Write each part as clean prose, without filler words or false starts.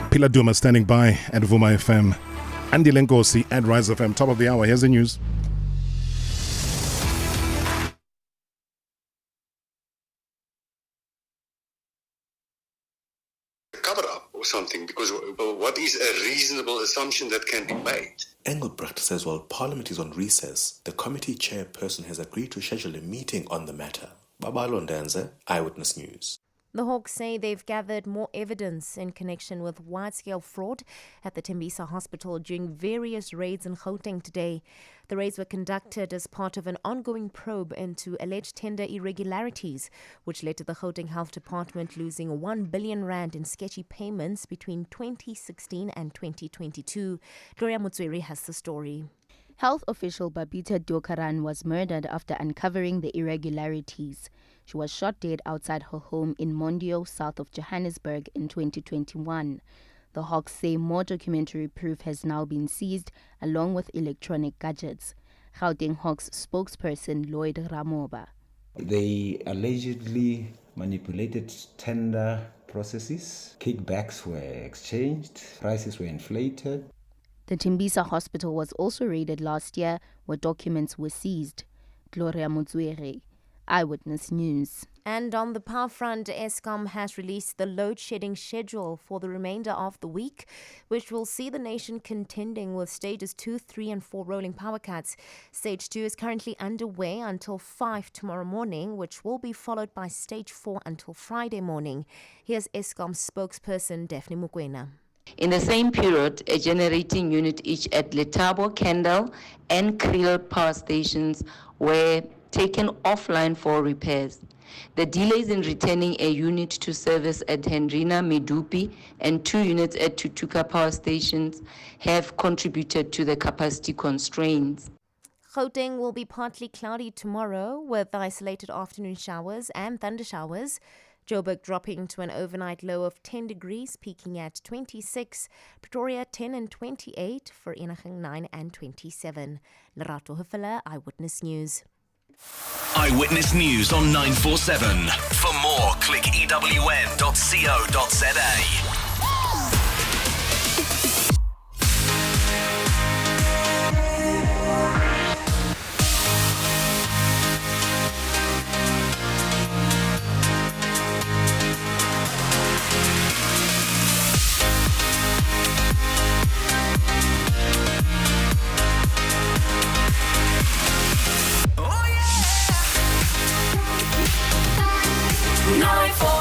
Pilar Duma standing by at Vuma FM. Andy Lenkosi at Rise FM. Top of the hour. Here's the news. Cover up or something, because what is a reasonable assumption that can be made? Engelbrecht says while Parliament is on recess, the committee chairperson has agreed to schedule a meeting on the matter. Babalo Ndanze, Eyewitness News. The Hawks say they've gathered more evidence in connection with wide-scale fraud at the Tembisa Hospital during various raids in Gauteng today. The raids were conducted as part of an ongoing probe into alleged tender irregularities, which led to the Gauteng Health Department losing 1 billion rand in sketchy payments between 2016 and 2022. Gloria Mutsweri has the story. Health official Babita Dokaran was murdered after uncovering the irregularities. She was shot dead outside her home in Mondio, south of Johannesburg, in 2021. The Hawks say more documentary proof has now been seized, along with electronic gadgets. Gauteng Hawks spokesperson Lloyd Ramoba. They allegedly manipulated tender processes. Kickbacks were exchanged. Prices were inflated. The Tembisa Hospital was also raided last year, where documents were seized. Gloria Mutswere, Eyewitness News. And on the power front, Eskom has released the load-shedding schedule for the remainder of the week, which will see the nation contending with stages 2, 3 and 4 rolling power cuts. Stage 2 is currently underway until 5 tomorrow morning, which will be followed by stage 4 until Friday morning. Here's Eskom's spokesperson, Daphne Mukwena. In the same period, a generating unit each at Letabo, Kendal and Kriel power stations were taken offline for repairs. The delays in returning a unit to service at Hendrina, Medupi and 2 units at Tutuka power stations have contributed to the capacity constraints. Gauteng will be partly cloudy tomorrow with isolated afternoon showers and thunder showers. Joburg dropping to an overnight low of 10 degrees, peaking at 26. Pretoria 10 and 28, Vereeniging 9 and 27. Lerato Hufela, Eyewitness News. Eyewitness News on 947. For more, click ewn.co.za.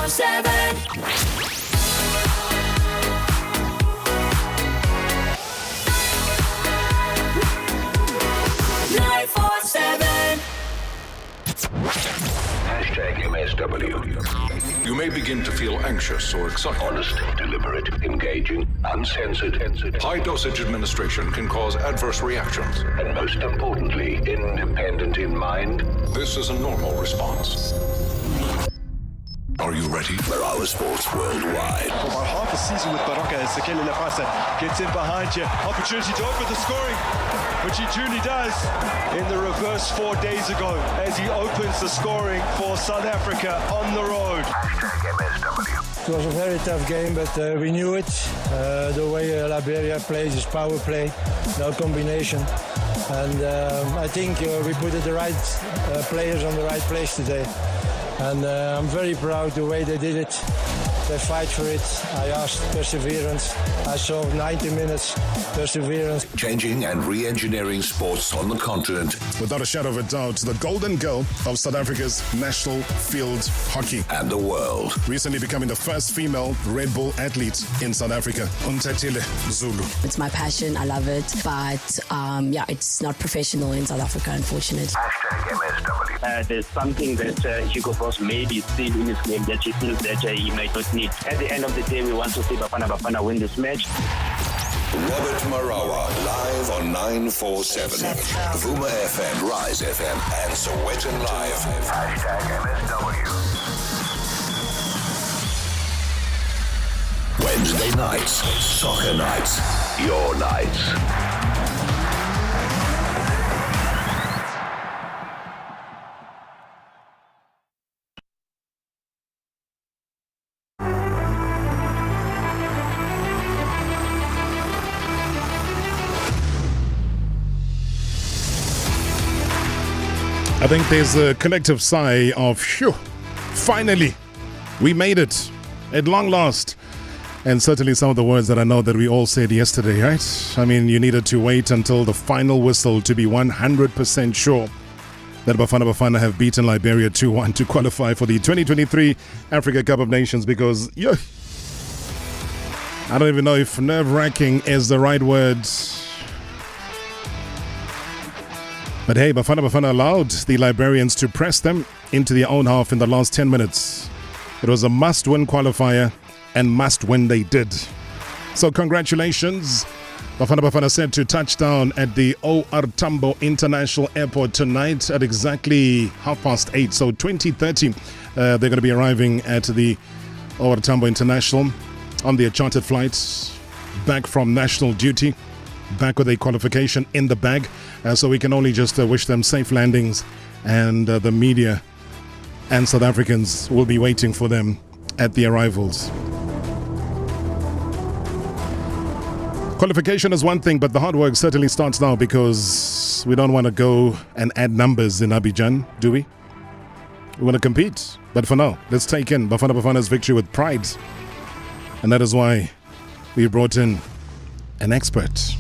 947. #MSW. You may begin to feel anxious or excited. Honest, deliberate, engaging, uncensored. High dosage administration can cause adverse reactions. And most importantly, independent in mind. This is a normal response. Are you ready? Marawa Sports Worldwide. For about half a season with Baraka, as Sekele Lefasa gets in behind you. Opportunity to open the scoring, which he truly does in the reverse 4 days ago as he opens the scoring for South Africa on the road. #MSW. It was a very tough game, but we knew it. The way Liberia plays is power play, no combination. And I think we put the right players on the right place today. And I'm very proud the way they did it. They fight for it. I asked perseverance. I saw 90 minutes perseverance. Changing and re-engineering sports on the continent. Without a shadow of a doubt, the golden girl of South Africa's national field hockey. And the world. Recently becoming the first female Red Bull athlete in South Africa. Untatile Zulu. It's my passion. I love it. But it's not professional in South Africa, unfortunately. #MSW. There's something that Hugo Boss maybe still in his game that he feels that he might not need. At the end of the day, we want to see Bafana Bafana win this match. Robert Marawa, live on 947. Vuma FM, Rise FM, and Sowetan Live. #MSW. Wednesday nights, soccer nights, your nights. I think there's a collective sigh of, phew, finally, we made it at long last. And certainly some of the words that I know that we all said yesterday, right? I mean, you needed to wait until the final whistle to be 100% sure that Bafana Bafana have beaten Liberia 2-1 to qualify for the 2023 Africa Cup of Nations, because, I don't even know if nerve-wracking is the right word. But hey, Bafana Bafana allowed the Liberians to press them into their own half in the last 10 minutes. It was a must-win qualifier, and must-win they did. So congratulations. Bafana Bafana set to touchdown at the OR Tambo International Airport tonight at exactly 8:30. So 20:30, they're going to be arriving at the OR Tambo International on their chartered flights, back from national duty, back with a qualification in the bag. So we can only just wish them safe landings, and the media and South Africans will be waiting for them at the arrivals. Qualification is one thing, but the hard work certainly starts now, because we don't want to go and add numbers in Abidjan, do we? We want to compete. But for now, let's take in Bafana Bafana's victory with pride. And that is why we brought in an expert.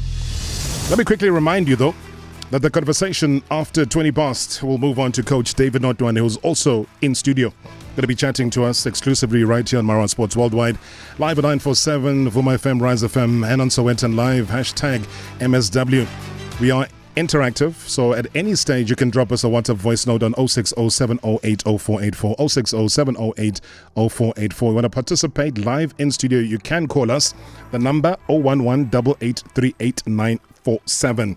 Let me quickly remind you, though, that the conversation after 20 past will move on to Coach David Notoane, who's also in studio. Going to be chatting to us exclusively right here on Marawa Sports Worldwide, live at 947, Vuma FM, Rise FM, and on Sowetan Live, #MSW. We are interactive, so at any stage you can drop us a WhatsApp voice note on 0607080484, 0607080484. You want to participate live in studio, you can call us. The number 011-8838-947.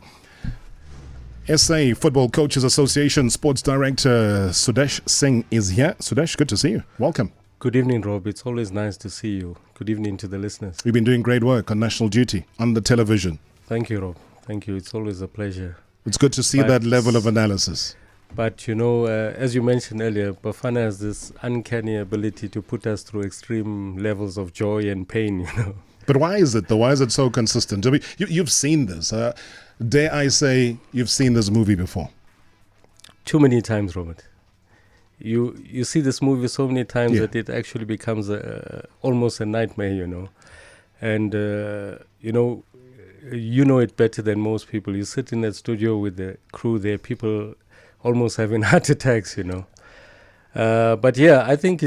SA Football Coaches Association Sports Director Sudesh Singh is here. Sudesh, good to see you. Welcome. Good evening, Rob. It's always nice to see you. Good evening to the listeners. We've been doing great work on national duty, on the television. Thank you, Rob. Thank you. It's always a pleasure. It's good to see that level of analysis. But, as you mentioned earlier, Bafana has this uncanny ability to put us through extreme levels of joy and pain, But why is it, though? Why is it so consistent? I mean, you've seen this. Dare I say you've seen this movie before? Too many times, Robert. You see this movie so many times that it actually becomes almost a nightmare, And, you know it better than most people. You sit in that studio with the crew there, people almost having heart attacks, But I think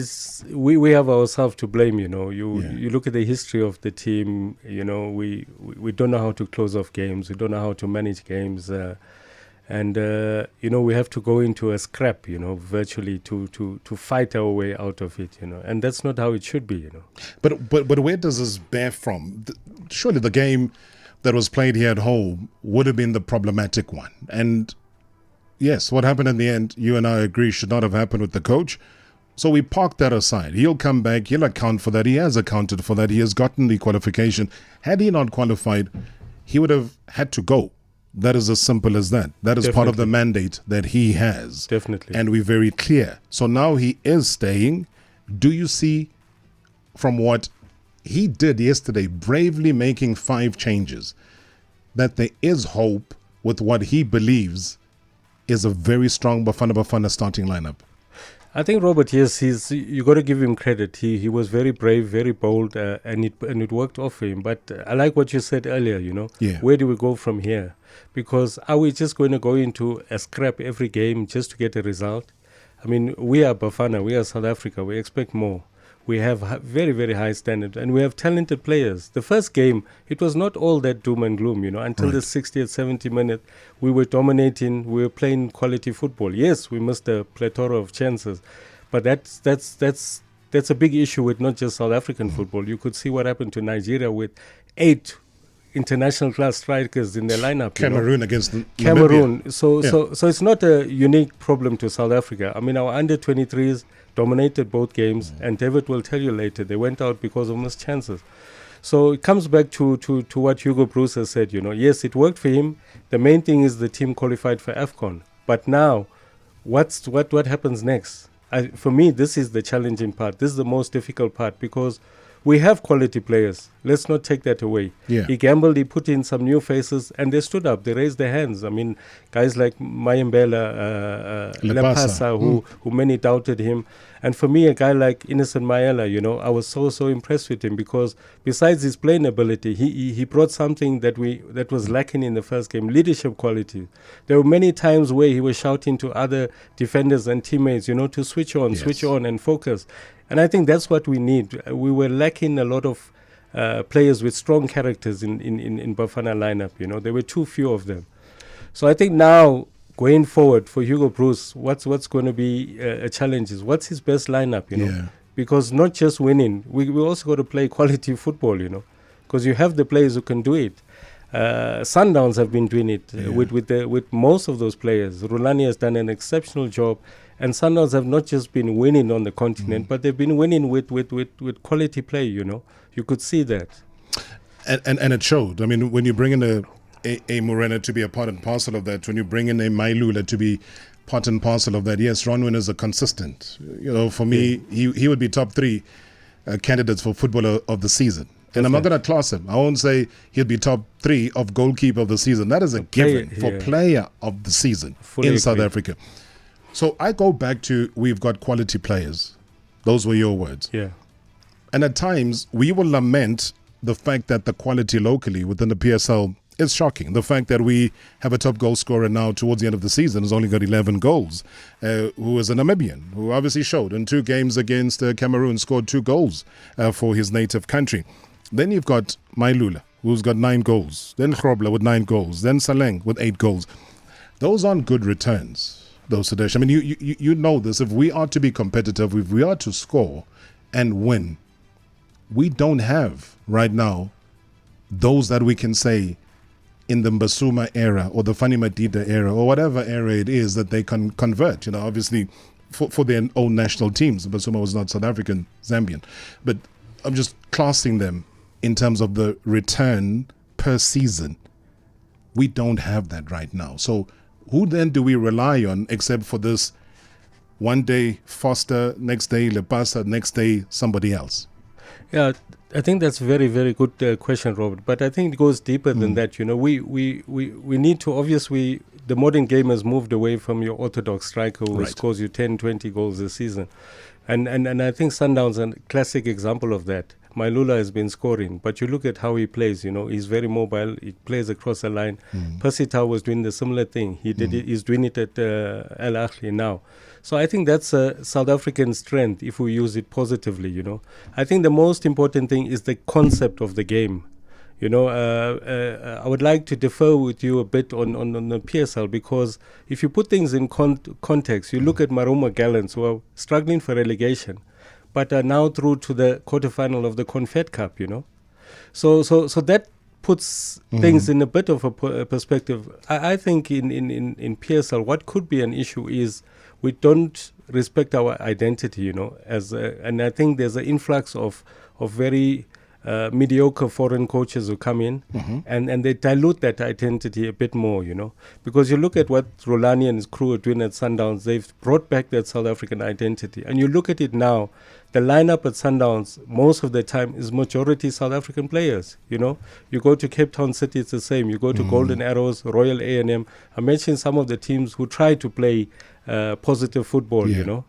we have ourselves to blame, You look at the history of the team, we don't know how to close off games, we don't know how to manage games, and we have to go into a scrap, virtually to fight our way out of it, and that's not how it should be, But where does this bear from? Surely the game that was played here at home would have been the problematic one, and yes, what happened in the end, you and I agree, should not have happened with the coach. So we park that aside. He'll come back. He'll account for that. He has accounted for that. He has gotten the qualification. Had he not qualified, he would have had to go. That is as simple as that. That is part of the mandate that he has. Definitely. And we're very clear. So now he is staying. Do you see from what he did yesterday, bravely making 5 changes, that there is hope with what he believes is a very strong Bafana Bafana starting lineup? I think, Robert, yes, you got to give him credit. He was very brave, very bold, and it worked off for him. But I like what you said earlier, Where do we go from here? Because are we just going to go into a scrap every game just to get a result? I mean, we are Bafana, we are South Africa, we expect more. We have very, very high standards, and we have talented players. The first game, it was not all that doom and gloom, until the 60th, 70th minute, we were dominating, we were playing quality football. Yes, we missed a plethora of chances, but that's a big issue with not just South African football. You could see what happened to Nigeria with 8 international class strikers in their lineup. Cameroon against Cameroon. Namibia. So it's not a unique problem to South Africa. I mean, our under-23s dominated both games, and David will tell you later, they went out because of missed chances. So it comes back to what Hugo Bruce has said, Yes, it worked for him. The main thing is the team qualified for AFCON. But now, what happens next? For me, this is the challenging part. This is the most difficult part, because we have quality players. Let's not take that away. Yeah. He gambled, he put in some new faces, and they stood up. They raised their hands. I mean, guys like Mayembela, Lepasa, who many doubted him. And for me, a guy like Innocent Maela, you know, I was so impressed with him because besides his playing ability, he brought something that was lacking in the first game, leadership quality. There were many times where he was shouting to other defenders and teammates, you know, to switch on and focus. And I think that's what we need. We were lacking a lot of players with strong characters in Bafana lineup, you know. There were too few of them. So I think now, going forward for Hugo Broos, what's going to be a challenge is what's his best lineup, you know? Yeah. Because not just winning, we also got to play quality football, you know, because you have the players who can do it. Sundowns have been doing it with most of those players. Rulani has done an exceptional job, and Sundowns have not just been winning on the continent, but they've been winning with quality play, you know. You could see that. And it showed. I mean, when you bring in a Morena to be a part and parcel of that, when you bring in a Mailula to be part and parcel of that, yes, Ronwin is a consistent. You know, for me, he would be top 3 candidates for footballer of the season. And I'm not going to class him. I won't say he'll be top 3 of goalkeeper of the season. That is a given for player of the season in South Africa. So I go back to we've got quality players. Those were your words. Yeah. And at times we will lament the fact that the quality locally within the PSL is shocking. The fact that we have a top goal scorer now towards the end of the season has only got 11 goals, who is a Namibian, who obviously showed in 2 games against Cameroon, scored 2 goals for his native country. Then you've got Mailula, who's got 9 goals. Then Grobler with 9 goals. Then Saleng with 8 goals. Those aren't good returns, though, Sudesh. I mean, you know this. If we are to be competitive, if we are to score and win, we don't have right now those that we can say in the Mbasuma era or the Fani Madida era or whatever era it is that they can convert, you know, obviously for their own national teams. Mbasuma was not South African, Zambian. But I'm just classing them in terms of the return per season. We don't have that right now. So who then do we rely on except for this one day Foster, next day Lepasa, next day somebody else? Yeah, I think that's a very, very good question, Robert. But I think it goes deeper than that. You know, we need to, obviously, the modern game has moved away from your orthodox striker who scores you 10, 20 goals a season. And I think Sundowns is a classic example of that. Mailula has been scoring, but you look at how he plays, you know, he's very mobile, he plays across the line. Percy Tau was doing the similar thing. He's doing it at Al Ahly now. So I think that's a South African strength if we use it positively, you know. I think the most important thing is the concept of the game. You know, I would like to defer with you a bit on the PSL, because if you put things in context, you look at Maruma Gallants, who are struggling for relegation, but are now through to the quarterfinal of the Confed Cup, you know. So that puts things in a bit of a perspective. I think in PSL, what could be an issue is we don't respect our identity, you know, and I think there's an influx of very mediocre foreign coaches who come in and they dilute that identity a bit more, you know, because you look at what Rolani and his crew are doing at Sundowns. They've brought back that South African identity, and you look at it now, the lineup at Sundowns most of the time is majority South African players, you know. You go to Cape Town City, it's the same. You go to Golden Arrows, Royal A&M. I mentioned some of the teams who try to play positive football, you know.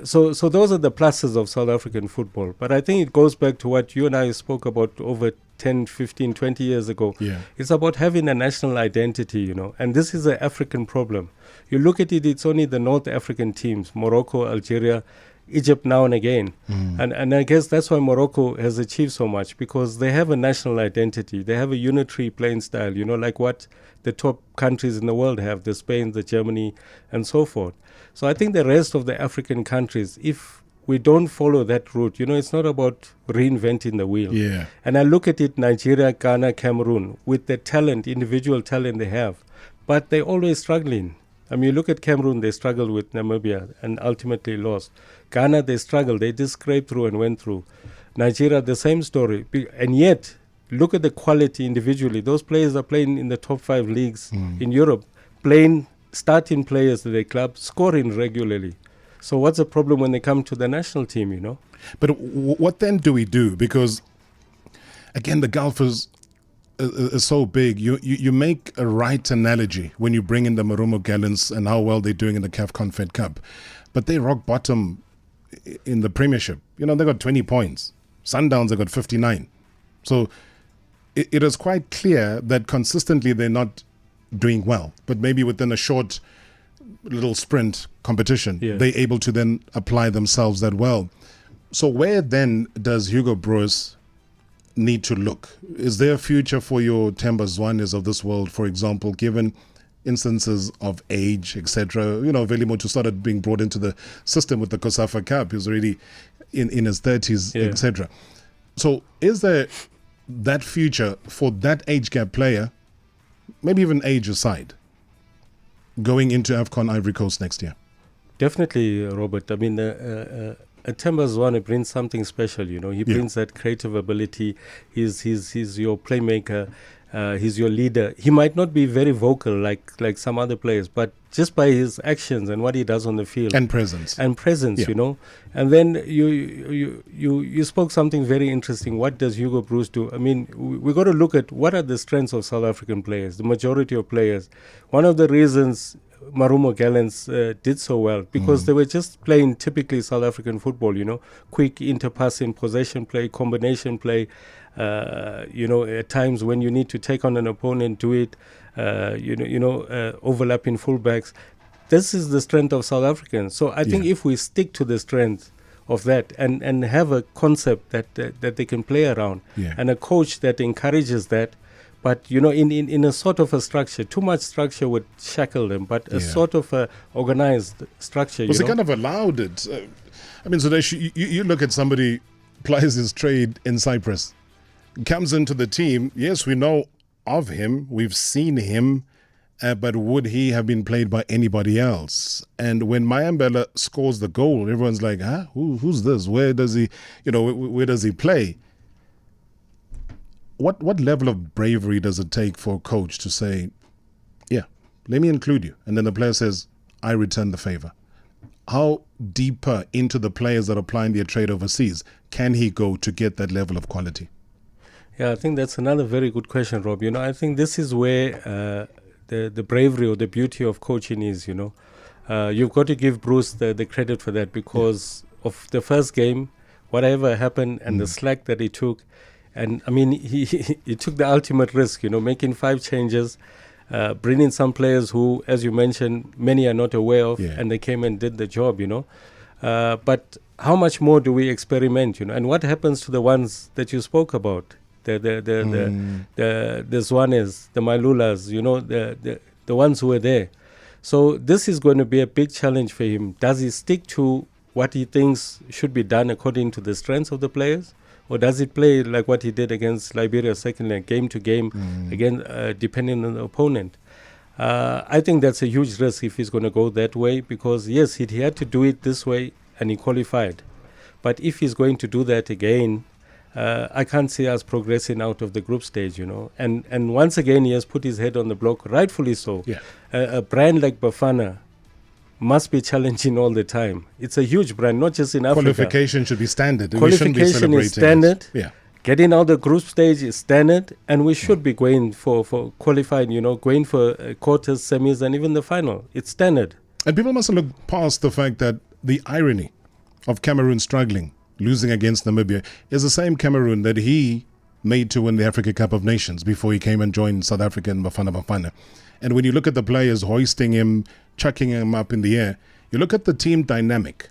So those are the pluses of South African football. But I think it goes back to what you and I spoke about over 10, 15, 20 years ago. It's about having a national identity, you know. And this is an African problem. You look at it, it's only the North African teams, Morocco, Algeria, Egypt now and again. And I guess that's why Morocco has achieved so much, because they have a national identity. They have a unitary playing style, you know, like what the top countries in the world have, the Spain, the Germany, and so forth. So I think the rest of the African countries, if we don't follow that route, you know, it's not about reinventing the wheel. And I look at it, Nigeria, Ghana, Cameroon, with the talent, individual talent they have, but they're always struggling. I mean, you look at Cameroon, they struggled with Namibia and ultimately lost. Ghana, they struggled. They just scraped through and went through. Nigeria, the same story. And yet, look at the quality individually. Those players are playing in the top 5 leagues in Europe, playing starting players at their club, scoring regularly. So what's the problem when they come to the national team, you know? But what then do we do? Because again, the gulf is so big. You make a right analogy when you bring in the Marumo Gallants and how well they're doing in the CAF Confed Cup. But they rock bottom in the Premiership. They got 20 points. Sundowns have got 59. So it is quite clear that consistently they're not doing well. But maybe within a short little sprint competition, they're able to then apply themselves that well. So where then does Hugo Broos need to look? Is there a future for your Themba Zwanes of this world, for example, given instances of age, etc.? Velimoto started being brought into the system with the COSAFA Cup. He was already in his 30s, etc. So is there that future for that age gap player, maybe even age aside, going into AFCON Ivory Coast next year? Definitely, Robert. I mean, Themba Zwane brings something special, He brings that creative ability. He's your playmaker. He's your leader. He might not be very vocal like some other players, but just by his actions and what he does on the field and presence, And then you spoke something very interesting. What does Hugo Broos do? I mean, we got to look at what are the strengths of South African players, the majority of players. One of the reasons Marumo Gallants did so well because they were just playing typically South African football, quick interpassing, possession play, combination play. At times when you need to take on an opponent, do it. Overlapping fullbacks. This is the strength of South Africans. So I think if we stick to the strength of that and have a concept that they can play around and a coach that encourages that. But, in a sort of a structure, too much structure would shackle them, but a sort of a organized structure. Because they kind of allowed it. I mean, Sudesh, you look at somebody plies his trade in Cyprus, comes into the team. Yes, we know of him. We've seen him. But would he have been played by anybody else? And when Mayambela scores the goal, everyone's like, huh? Who's this? Where does he, where does he play? What level of bravery does it take for a coach to say, let me include you? And then the player says, I return the favor. How deeper into the players that are applying their trade overseas can he go to get that level of quality? Yeah, I think that's another very good question, Rob. I think this is where the bravery or the beauty of coaching is, You've got to give Bruce the credit for that because of the first game, whatever happened and the slack that he took. And I mean, he took the ultimate risk, making 5 changes, bringing some players who, as you mentioned, many are not aware of, and they came and did the job, But how much more do we experiment, And what happens to the ones that you spoke about, the Zwanes, the Mailulas, the ones who were there? So this is going to be a big challenge for him. Does he stick to what he thinks should be done according to the strengths of the players? Or does he play like what he did against Liberia second leg, game to game, again, depending on the opponent? I think that's a huge risk if he's going to go that way because, yes, he had to do it this way and he qualified. But if he's going to do that again, I can't see us progressing out of the group stage, And once again, he has put his head on the block, rightfully so. Yeah. A brand like Bafana must be challenging all the time. It's a huge brand, not just in Africa. Qualification should be standard. Qualification is standard. Yeah. Getting out the group stage is standard, and we should be going for qualifying, going for quarters, semis, and even the final. It's standard. And people mustn't look past the fact that the irony of Cameroon struggling, losing against Namibia, is the same Cameroon that he made to win the Africa Cup of Nations before he came and joined South Africa and Bafana Bafana. And when you look at the players hoisting him, chucking him up in the air, you look at the team dynamic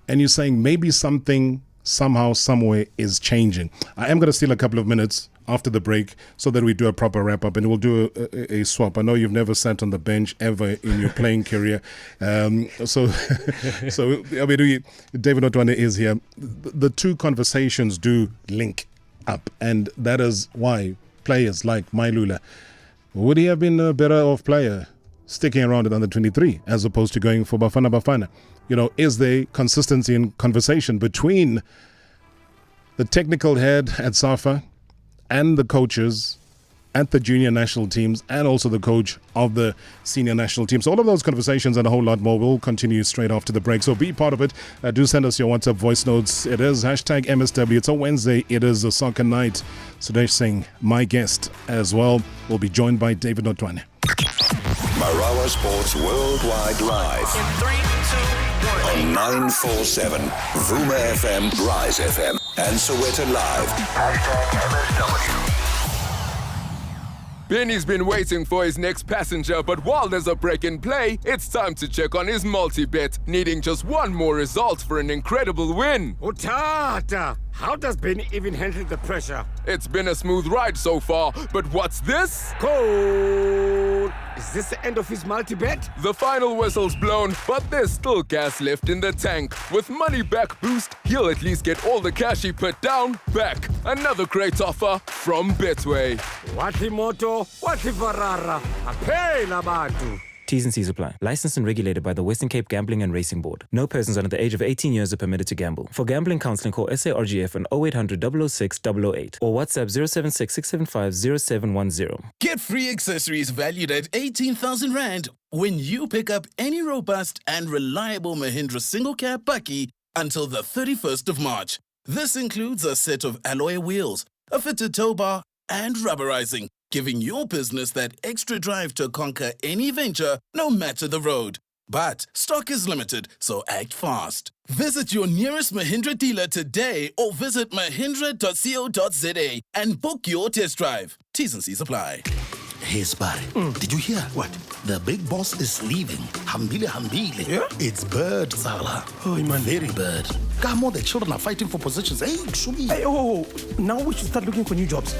and you're saying maybe something, somehow, somewhere is changing. I am going to steal a couple of minutes after the break so that we do a proper wrap-up and we'll do a swap. I know you've never sat on the bench ever in your playing career. So I mean, David Notoane is here. The two conversations do link up, and that is why players like Mailula, would he have been a better off player sticking around at under 23 as opposed to going for Bafana Bafana? Is there consistency in conversation between the technical head at SAFA and the coaches at the junior national teams and also the coach of the senior national team? So all of those conversations and a whole lot more will continue straight after the break. So be part of it. Do send us your WhatsApp voice notes. It is #MSW. It's a Wednesday. It is a soccer night. Sudesh Singh, my guest as well, will be joined by David Notoane. Marawa Sports Worldwide Live. In 3, 2, 1. On 947, Vuma FM, Rise FM, and Soweto Live. #MSW. Benny's been waiting for his next passenger, but while there's a break in play, it's time to check on his multi-bet, needing just one more result for an incredible win. Utata! How does Benny even handle the pressure? It's been a smooth ride so far, but what's this? Goal! Is this the end of his multi-bet? The final whistle's blown, but there's still gas left in the tank. With money back boost, he'll at least get all the cash he put down back. Another great offer from Betway. Wati moto, wati varara. Apay labatu. T's and C's apply. Licensed and regulated by the Western Cape Gambling and Racing Board. No persons under the age of 18 years are permitted to gamble. For gambling counseling, call SARGF on 0800 006 008 or WhatsApp 076 675 0710. Get free accessories valued at 18,000 Rand when you pick up any robust and reliable Mahindra single cab bakkie until the 31st of March. This includes a set of alloy wheels, a fitted tow bar, and rubberizing, giving your business that extra drive to conquer any venture, no matter the road. But stock is limited, so act fast. Visit your nearest Mahindra dealer today or visit mahindra.co.za and book your test drive. T's and C's apply. Hey, Spari, did you hear? What? The big boss is leaving. Hambile. Yeah? It's bird, Salah. Oh, man. Very bird. Come on, the children are fighting for positions. Hey, Shumi. Hey, now we should start looking for new jobs.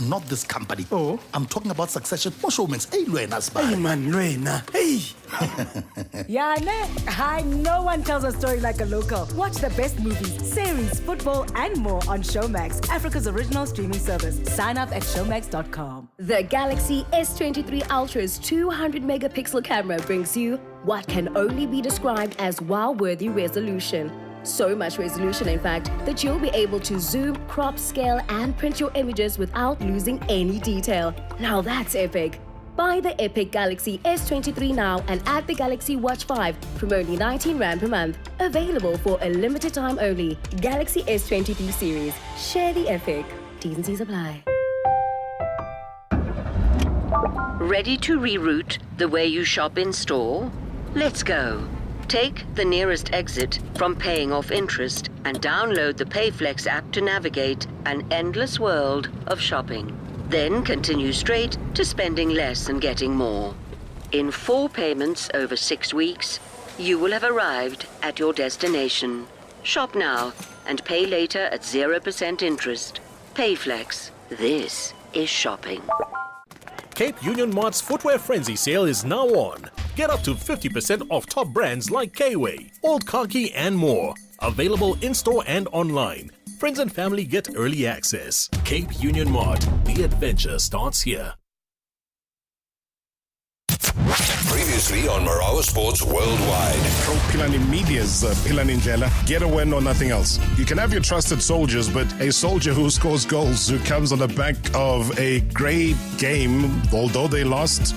Not this company. Oh. I'm talking about succession for showmans. Hey, Luena, Spari. Hey, man, Luena. Hey. Yeah, hi, no one tells a story like a local. Watch the best movies, series, football, and more on Showmax, Africa's original streaming service. Sign up at showmax.com. The Galaxy S23 Ultra's 200 megapixel camera brings you what can only be described as wow-worthy resolution. So much resolution, in fact, that you'll be able to zoom, crop, scale, and print your images without losing any detail. Now that's epic. Buy the epic Galaxy S23 now and add the Galaxy Watch 5 from only 19 Rand per month. Available for a limited time only. Galaxy S23 series. Share the epic. T's and C's apply. Ready to reroute the way you shop in store? Let's go. Take the nearest exit from paying off interest and download the PayFlex app to navigate an endless world of shopping. Then continue straight to spending less and getting more. In 4 payments over 6 weeks, you will have arrived at your destination. Shop now and pay later at 0% interest. PayFlex. This is shopping. Cape Union Mart's Footwear Frenzy sale is now on. Get up to 50% off top brands like K-Way, Old Khaki and more. Available in-store and online. Friends and family get early access. Cape Union Mart. The adventure starts here. Previously on Marawa Sports Worldwide. Pro Pilani Media's Pilani Njela. Get a win or nothing else. You can have your trusted soldiers, but a soldier who scores goals, who comes on the back of a great game, although they lost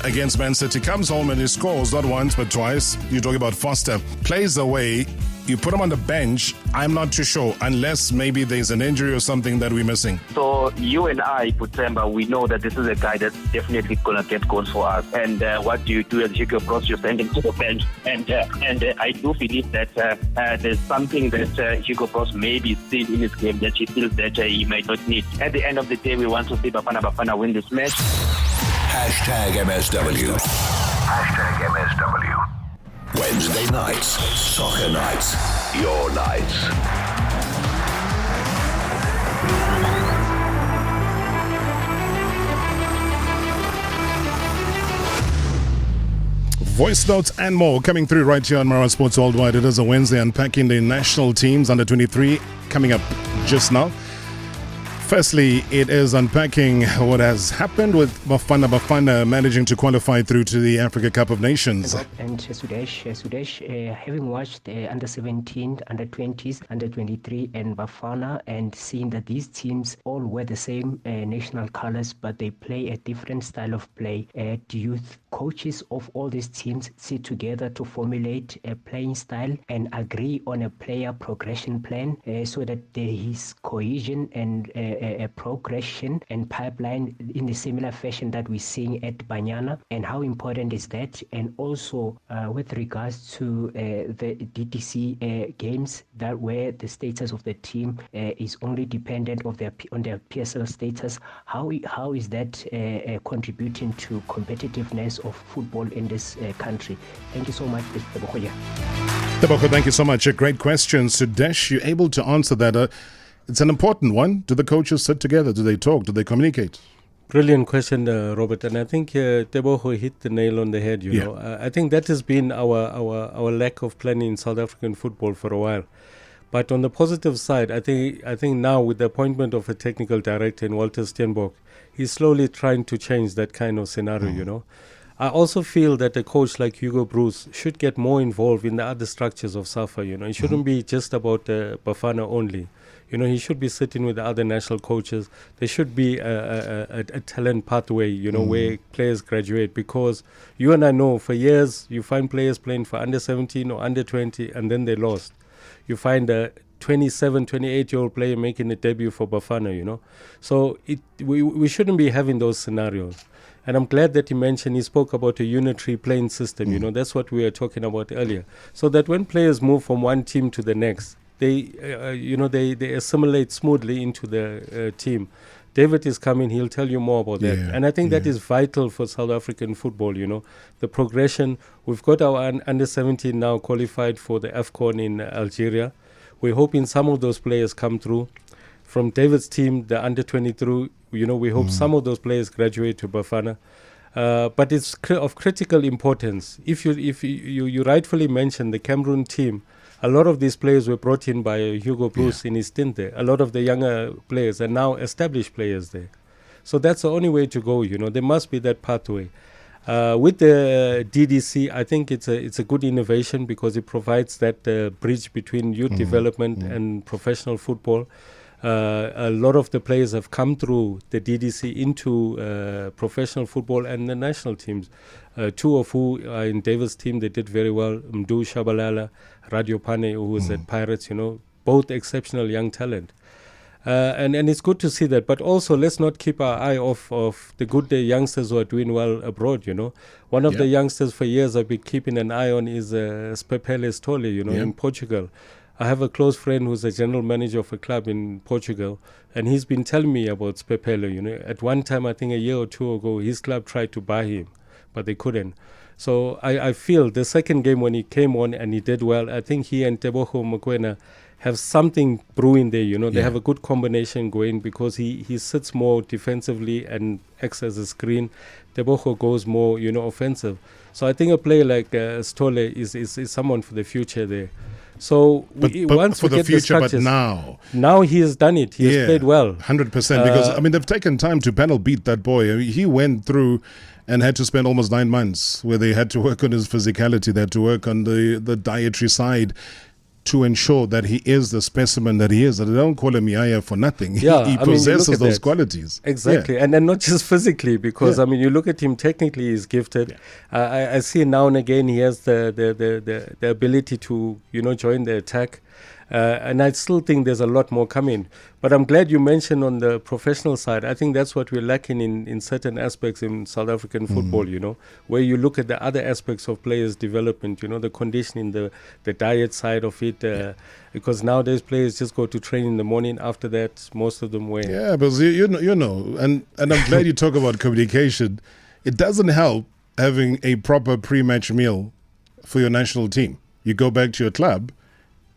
against Man City, comes home and he scores not once but twice. You're talking about Foster. Plays away. You put him on the bench, I'm not too sure, unless maybe there's an injury or something that we're missing. So you and I, Putemba, we know that this is a guy that's definitely going to get goals for us. And what do you do as Hugo Bros? You send him to the bench. And I do believe that there's something that Hugo Bros maybe still in his game that he feels that he might not need. At the end of the day, we want to see Bafana Bafana win this match. #MSW. #MSW. Wednesday nights, soccer nights, your nights. Voice notes and more coming through right here on Marawa Sports Worldwide. It is a Wednesday unpacking the national teams under 23 coming up just now. Firstly, it is unpacking what has happened with Bafana Bafana managing to qualify through to the Africa Cup of Nations. And Sudesh, having watched the under 17, under 20s, under 23 and Bafana, and seeing that these teams all wear the same national colors, but they play a different style of play, do you coaches of all these teams sit together to formulate a playing style and agree on a player progression plan so that there is cohesion and a progression and pipeline in the similar fashion that we're seeing at Banyana. And how important is that? And also with regards to the DDC games, that where the status of the team is only dependent on their PSL status, how is that contributing to competitiveness of football in this country? Thank you so much, Mr. Teboko, thank you so much. A great question. Sudesh, you're able to answer that. It's an important one. Do the coaches sit together? Do they talk? Do they communicate? Brilliant question, Robert. And I think Teboho hit the nail on the head. You know, I think that has been our lack of planning in South African football for a while. But on the positive side, I think now with the appointment of a technical director in Walter Steenbok, he's slowly trying to change that kind of scenario. You know, I also feel that a coach like Hugo Broos should get more involved in the other structures of SAFA. You know, it shouldn't be just about Bafana only. You know, he should be sitting with the other national coaches. There should be a talent pathway, you know, where players graduate. Because you and I know for years you find players playing for under 17 or under 20 and then they lost. You find a 27, 28-year-old player making a debut for Bafana, you know. So we shouldn't be having those scenarios. And I'm glad that he spoke about a unitary playing system, you know. That's what we were talking about earlier. So that when players move from one team to the next, they assimilate smoothly into the team. David is coming, he'll tell you more about that. And I think that is vital for South African football, you know. The progression, we've got our under 17 now qualified for the AFCON in Algeria. We're hoping some of those players come through. From David's team, the under 23, you know, we hope some of those players graduate to Bafana. But it's of critical importance. If you rightfully mentioned the Cameroon team, a lot of these players were brought in by Hugo Broos in his stint there. A lot of the younger players are now established players there. So that's the only way to go, you know. There must be that pathway. With the DDC, I think it's a good innovation because it provides that bridge between youth development and professional football. A lot of the players have come through the DDC into professional football and the national teams. Two of who are in David's team, they did very well. Mdu Shabalala, Radio Pane, who was at Pirates, you know, both exceptional young talent. And it's good to see that. But also, let's not keep our eye off of the good youngsters who are doing well abroad, you know. One of the youngsters for years I've been keeping an eye on is Spepele Stole, you know, in Portugal. I have a close friend who's a general manager of a club in Portugal, and he's been telling me about Spepele, you know. At one time, I think a year or two ago, his club tried to buy him, but they couldn't. So I feel the second game when he came on and he did well, I think he and Teboho Mokoena have something brewing there, you know. They have a good combination going because he sits more defensively and acts as a screen. Teboho goes more, you know, offensive. So I think a player like Stole is someone for the future there. So once for we the get future, the but now he has done it. He has played well, 100%. Because I mean, they've taken time to panel beat that boy. I mean, he went through and had to spend almost 9 months where they had to work on his physicality. They had to work on the dietary side to ensure that he is the specimen that he is. That they don't call him Yaya for nothing. Yeah, he possesses those qualities. Exactly, and then not just physically, because I mean, you look at him technically, he's gifted. I see now and again he has the ability to, you know, join the attack. And I still think there's a lot more coming. But I'm glad you mentioned on the professional side. I think that's what we're lacking in certain aspects in South African football, you know, where you look at the other aspects of players' development, you know, the conditioning, the diet side of it. Because nowadays players just go to train in the morning. After that, most of them wear. Yeah, but you know, and I'm glad you talk about communication. It doesn't help having a proper pre-match meal for your national team. You go back to your club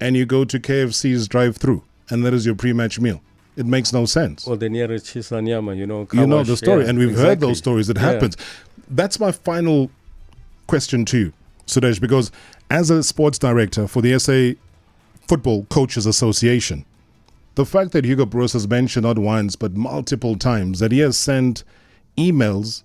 and you go to KFC's drive-through, and that is your pre-match meal. It makes no sense. Or the nearest Chisanyama, you know. You know the story, and we've heard those stories. It happens. That's my final question to you, Sudesh, because as a sports director for the SA Football Coaches Association, the fact that Hugo Broos has mentioned not once but multiple times that he has sent emails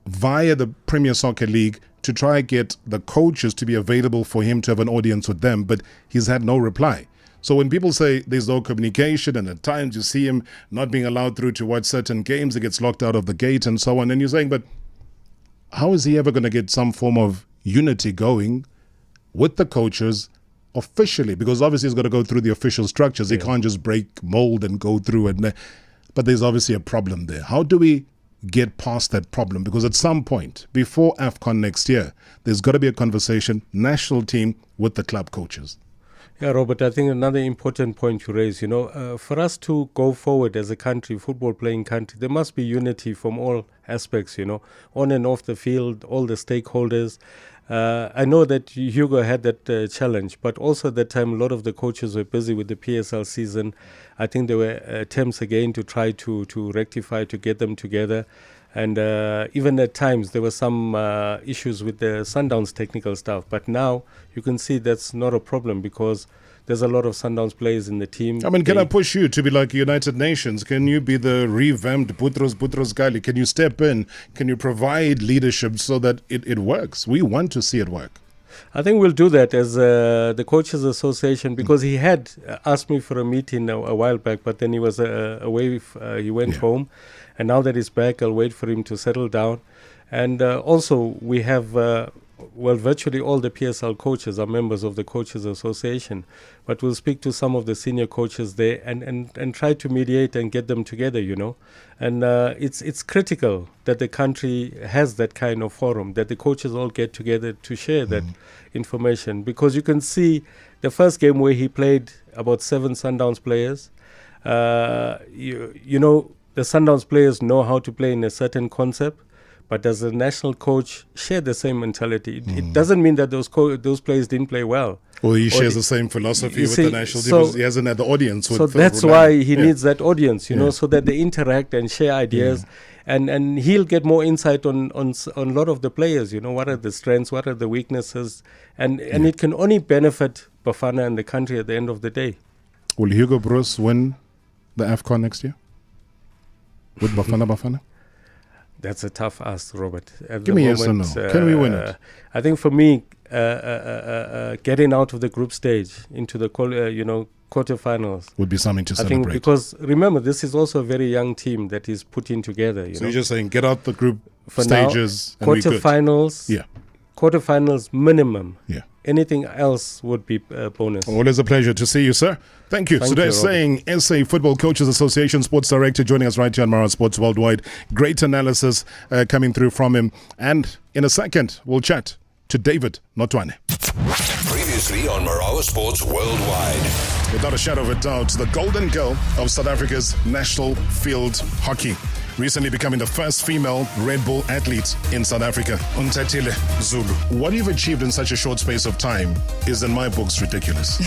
via the Premier Soccer League to try and get the coaches to be available for him to have an audience with them, but he's had no reply. So when people say there's no communication, and at times you see him not being allowed through to watch certain games, he gets locked out of the gate and so on, and you're saying, but how is he ever going to get some form of unity going with the coaches officially? Because obviously he's got to go through the official structures. He can't just break mold and go through it. But there's obviously a problem there. How do we get past that problem? Because at some point, before AFCON next year, there's got to be a conversation, national team with the club coaches. Yeah, Robert, I think another important point you raise, for us to go forward as a country, football playing country, there must be unity from all aspects, on and off the field, all the stakeholders. I know that Hugo had that challenge, but also at that time a lot of the coaches were busy with the PSL season. I think there were attempts again to try to rectify, to get them together. And even at times there were some issues with the Sundowns technical staff. But now you can see that's not a problem because there's a lot of Sundowns players in the team. I mean, can I push you to be like United Nations? Can you be the revamped Boutros Ghali? Can you step in? Can you provide leadership so that it works? We want to see it work. I think we'll do that as the Coaches Association, because he had asked me for a meeting a while back, but then he was away. He went home. And now that he's back, I'll wait for him to settle down. And also, we have, virtually all the PSL coaches are members of the Coaches Association. But we'll speak to some of the senior coaches there and try to mediate and get them together, And it's critical that the country has that kind of forum, that the coaches all get together to share that information. Because you can see the first game where he played about 7 Sundowns players, the Sundowns players know how to play in a certain concept, but does the national coach share the same mentality? It doesn't mean that those players didn't play well. Well, he shares the same philosophy with the national team. He hasn't had the audience. So that's why he needs that audience, so that they interact and share ideas. And he'll get more insight on a lot of the players, what are the strengths, what are the weaknesses. And it can only benefit Bafana and the country at the end of the day. Will Hugo Broos win the AFCON next year? With Bafana Bafana? That's a tough ask, Robert. Give me yes or no. Can we win it? I think for me, getting out of the group stage into the quarterfinals would be something to celebrate. I think because remember, this is also a very young team that is putting together. So you're just saying get out the group for stages now, and quarterfinals. Yeah, quarterfinals minimum. Yeah. Anything else would be a bonus. Always a pleasure to see you, sir. Thank you. Sudesh Singh, SA Football Coaches Association Sports Director, joining us right here on Marawa Sports Worldwide. Great analysis coming through from him. And in a second, we'll chat to David Notoane. Previously on Marawa Sports Worldwide. Without a shadow of a doubt, the golden girl of South Africa's national field hockey. Recently becoming the first female Red Bull athlete in South Africa, Untatile Zulu. What you've achieved in such a short space of time is, in my books, ridiculous.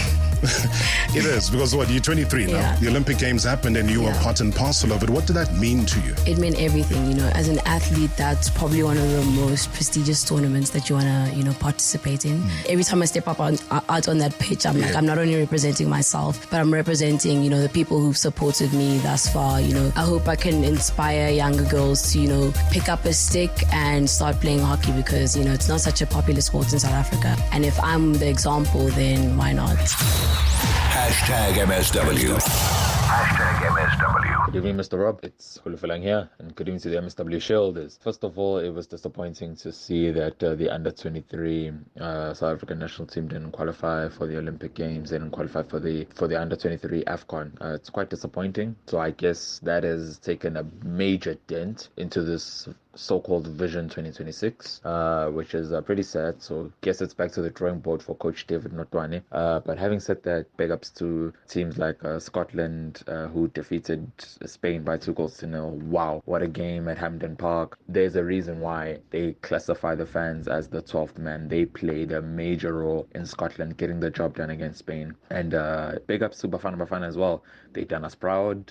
It is, because what, you're 23 now. The Olympic Games happened and you were part and parcel of it. What did that mean to you? It meant everything, As an athlete, that's probably one of the most prestigious tournaments that you want to, participate in. Every time I step up out on that pitch, I'm like, I'm not only representing myself, but I'm representing, the people who've supported me thus far, I hope I can inspire younger girls to, pick up a stick and start playing hockey because, it's not such a popular sport in South Africa. And if I'm the example, then why not? #MSW. #MSW. Good evening, Mr. Rob. It's Hulufalang here, and good evening to the MSW Shielders. First of all, it was disappointing to see that the under-23 South African national team didn't qualify for the Olympic Games. They didn't qualify for the under-23 AFCON. It's quite disappointing. So I guess that has taken a major dent into this so-called Vision 2026, which is pretty sad. So I guess it's back to the drawing board for Coach David Notoane. But having said that, big ups to teams like Scotland, who defeated Spain by 2-0. Wow, what a game at Hampden Park. There's a reason why they classify the fans as the 12th man. They played a major role in Scotland getting the job done against Spain. And big ups to Bafana Bafana as well. They done us proud.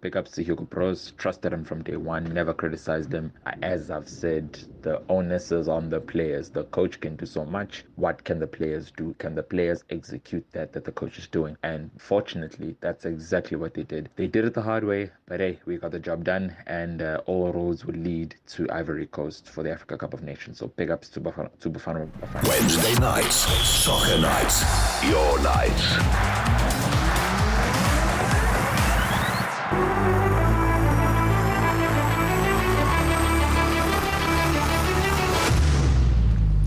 Big ups to Hugo Broos. Trusted him from day one. Never criticized him. As I've said, the onus is on the players. The coach can do so much. What can the players do? Can the players execute that the coach is doing? And fortunately, that's exactly what they did. They did it the hard way, but hey, we got the job done, and all roads will lead to Ivory Coast for the Africa Cup of Nations. So big ups to Bafana Bafana. Wednesday nights, soccer nights, your nights.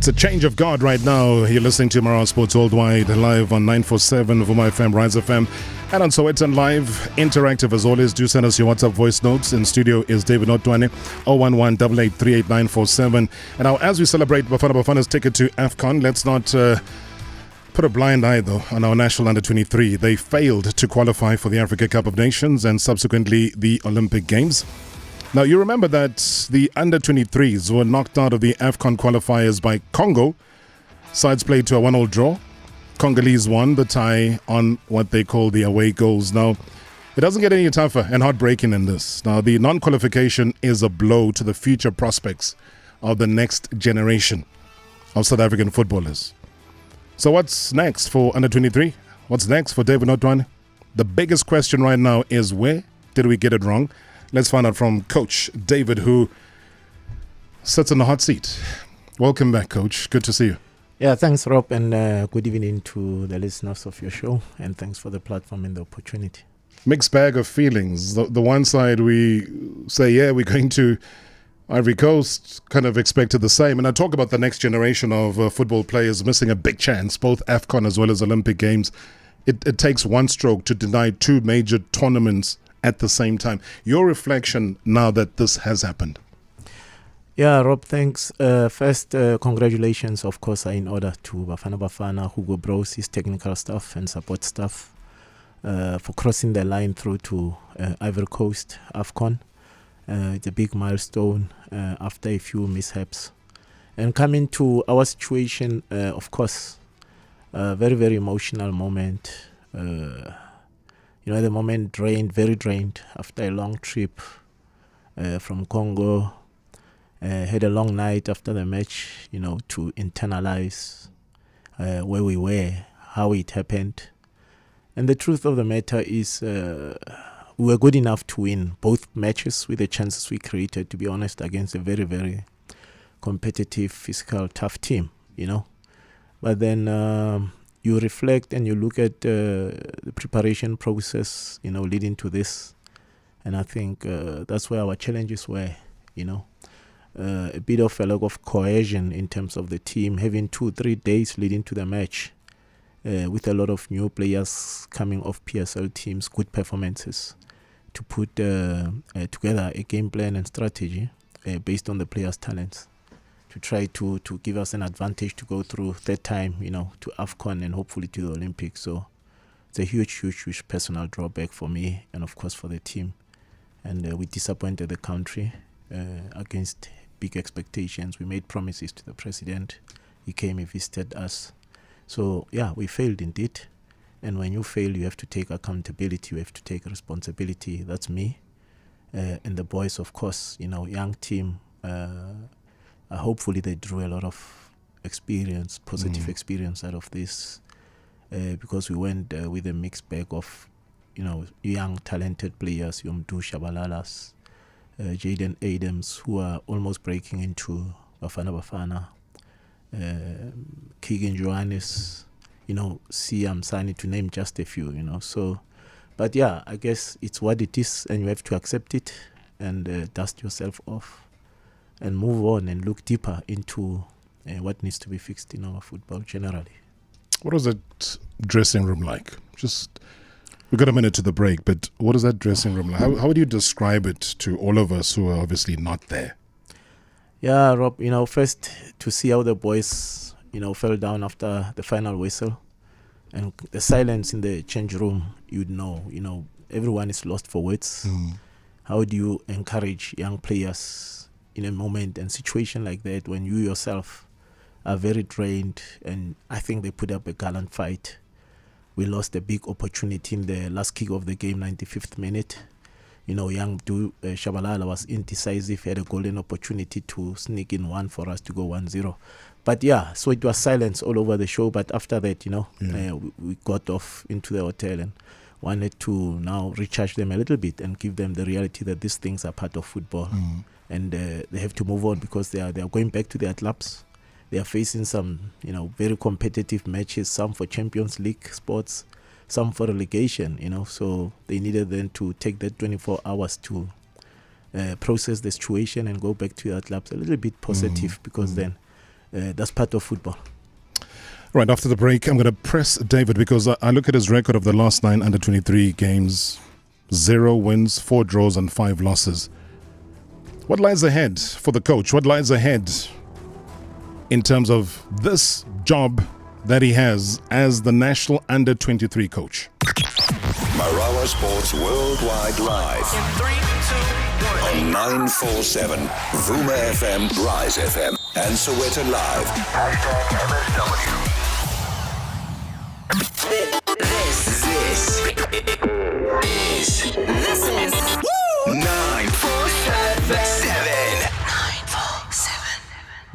It's a change of guard right now. You're listening to Marawa Sports Worldwide, live on 947 Vuma FM, Rise FM, and on Sowetan Live. Interactive as always. Do send us your WhatsApp voice notes. In studio is David Notoane, 011-883-8947. And now, as we celebrate Bafana Bafana's ticket to AFCON, let's not put a blind eye, though, on our national under-23. They failed to qualify for the Africa Cup of Nations and subsequently the Olympic Games. Now, you remember that the under-23s were knocked out of the AFCON qualifiers by Congo. Sides played to a 1-1 draw. Congolese won the tie on what they call the away goals. Now, it doesn't get any tougher and heartbreaking than this. Now, the non-qualification is a blow to the future prospects of the next generation of South African footballers. So what's next for under-23? What's next for David Notoane? The biggest question right now is, where did we get it wrong? Let's find out from Coach David, who sits in the hot seat. Welcome back, Coach. Good to see you. Yeah, thanks, Rob, and good evening to the listeners of your show, and thanks for the platform and the opportunity. Mixed bag of feelings. The one side we say, yeah, we're going to Ivory Coast, kind of expected the same. And I talk about the next generation of football players missing a big chance, both AFCON as well as Olympic Games. It takes one stroke to deny two major tournaments at the same time. Your reflection now that this has happened? Yeah, Rob, thanks. First, congratulations, of course, are in order to Bafana Bafana, Hugo Bros, his technical staff and support staff, for crossing the line through to Ivory Coast AFCON. It's a big milestone after a few mishaps. And coming to our situation, of course, very, very emotional moment. At the moment, very drained after a long trip from Congo. Had a long night after the match, to internalize where we were, how it happened. And the truth of the matter is we were good enough to win both matches with the chances we created, to be honest, against a very, very competitive, physical, tough team, But then you reflect and you look at the preparation process, leading to this. And I think that's where our challenges were, a bit of a lack of cohesion in terms of the team, having 2-3 days leading to the match with a lot of new players coming off PSL teams, good performances, to put together a game plan and strategy based on the players' talents, to try to give us an advantage to go through third time, to AFCON and hopefully to the Olympics. So it's a huge personal drawback for me and, of course, for the team. And we disappointed the country against big expectations. We made promises to the president. He came, he visited us. So, yeah, we failed indeed. And when you fail, you have to take accountability. You have to take responsibility. That's me. And the boys, of course, young team, hopefully they drew a lot of experience, positive experience out of this, because we went with a mixed bag of, young talented players, Yomdu Shabalalas, Jaden Adams, who are almost breaking into Bafana Bafana, Keegan Johannes, Siam Sani, to name just a few, So, but yeah, I guess it's what it is, and you have to accept it and dust yourself off and move on and look deeper into what needs to be fixed in our football generally. What was that dressing room like? We've got a minute to the break, but what is that dressing room like? How would you describe it to all of us who are obviously not there? Yeah, Rob, first to see how the boys, fell down after the final whistle and the silence in the change room, everyone is lost for words. How do you encourage young players in a moment and situation like that when you yourself are very drained? And I think they put up a gallant fight. We lost a big opportunity in the last kick of the game, 95th minute. Young Shabalala was indecisive, had a golden opportunity to sneak in one for us to go 1-0. But yeah, so it was silence all over the show. But after that, we got off into the hotel and wanted to now recharge them a little bit and give them the reality that these things are part of football. And they have to move on because they are going back to their clubs. They are facing some, very competitive matches, some for Champions League spots, some for relegation, So they needed then to take that 24 hours to process the situation and go back to their clubs a little bit positive because then that's part of football. Right, after the break, I'm going to press David because I look at his record of the last 9 under-23 games. 0 wins, 4 draws and 5 losses. What lies ahead for the coach? What lies ahead in terms of this job that he has as the national under-23 coach? Marawa Sports Worldwide Live. In 3, 2, 1. On 947, Vuma FM, Rise FM, and Soweto Live. MSW. This is 947.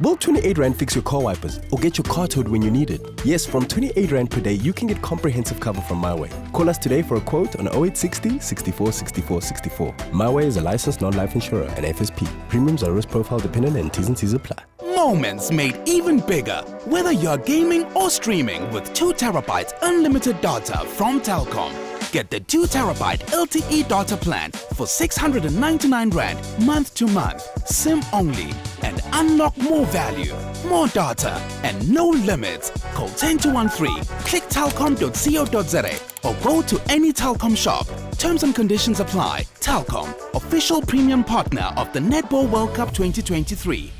Will 28 Rand fix your car wipers or get your car towed when you need it? Yes, from 28 Rand per day, you can get comprehensive cover from MyWay. Call us today for a quote on 0860 64 64 64. MyWay is a licensed non-life insurer and FSP. Premiums are risk profile dependent and T's and C's apply. Moments made even bigger, whether you're gaming or streaming with 2 terabytes unlimited data from Telkom. Get the 2 terabyte LTE data plan for 699 Rand month to month, SIM only, and unlock more value, more data, and no limits. Call 10213, click telkom.co.za, or go to any Telkom shop. Terms and conditions apply. Telkom, official premium partner of the Netball World Cup 2023.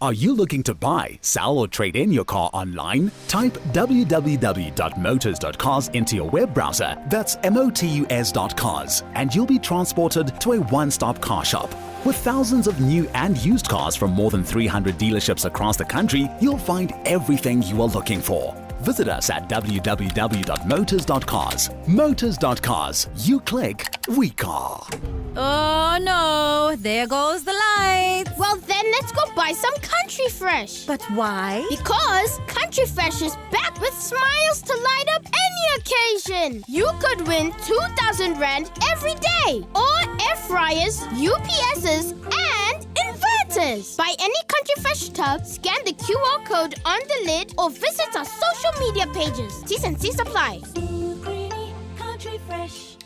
Are you looking to buy, sell, or trade in your car online? Type www.motors.cars into your web browser, that's motus.cars, and you'll be transported to a one-stop car shop. With thousands of new and used cars from more than 300 dealerships across the country, you'll find everything you are looking for. Visit us at www.motors.cars. Motors.cars. You click, we car. Oh no, there goes the lights. Well then let's go buy some Country Fresh. But why? Because Country Fresh is back with smiles to light up any occasion. You could win 2,000 Rand every day, or air fryers, UPSs, and inverters. Buy any Country Fresh tub, scan the QR code on the lid, or visit our social media pages. T's and C's apply. Country Fresh.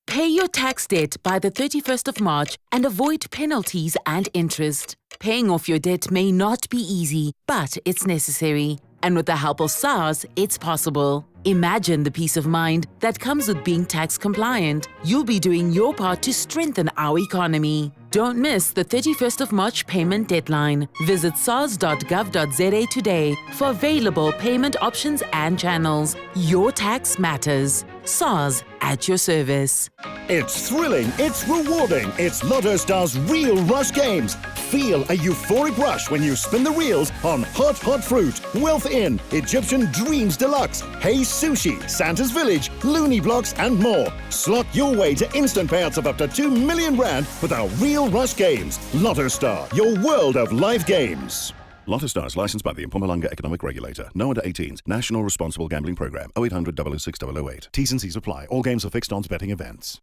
Pay your tax debt by the 31st of March and avoid penalties and interest. Paying off your debt may not be easy, but it's necessary. And with the help of SARS, it's possible. Imagine the peace of mind that comes with being tax compliant. You'll be doing your part to strengthen our economy. Don't miss the 31st of March payment deadline. Visit sars.gov.za today for available payment options and channels. Your tax matters. SARS at your service. It's thrilling, it's rewarding, it's Lotto Star's Real Rush Games. Feel a euphoric rush when you spin the reels on Hot Hot Fruit, Wealth Inn, Egyptian Dreams Deluxe, Hey Sushi, Santa's Village, Looney Blocks and more. Slot your way to instant payouts of up to 2 million Rand with our Real Rush Games. Lotto Star, your world of live games. Lotto Stars, licensed by the Mpumalanga Economic Regulator. No under 18s. National Responsible Gambling Program. 0800 006 008. T's and C's apply. All games are fixed odds betting events.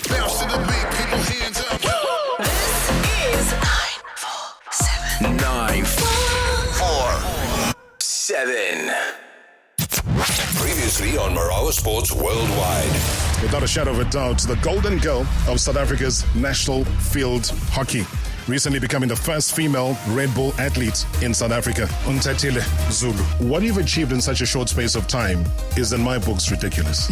Bounce to the beat, people hands up. This is 947. 947. Previously on Marawa Sports Worldwide. Without a shadow of a doubt, the golden girl of South Africa's national field hockey. Recently becoming the first female Red Bull athlete in South Africa, Untatile Zulu. What you've achieved in such a short space of time is, in my books, ridiculous.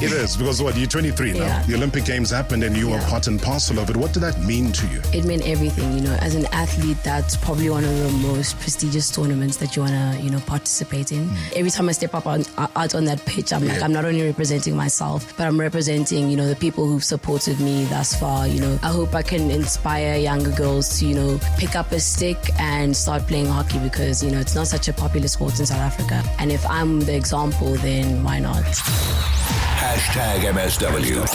It is, because what, you're 23 now. The Olympic Games happened and you were part and parcel of it. What did that mean to you? It meant everything, you know. As an athlete, that's probably one of the most prestigious tournaments that you want to, you know, participate in. Every time I step up out on that pitch, I'm like, I'm not only representing myself, but I'm representing, you know, the people who've supported me thus far, you know. I hope I can inspire younger girls to, you know, pick up a stick and start playing hockey, because, you know, it's not such a popular sport in South Africa. And if I'm the example, then why not? Hashtag MSW.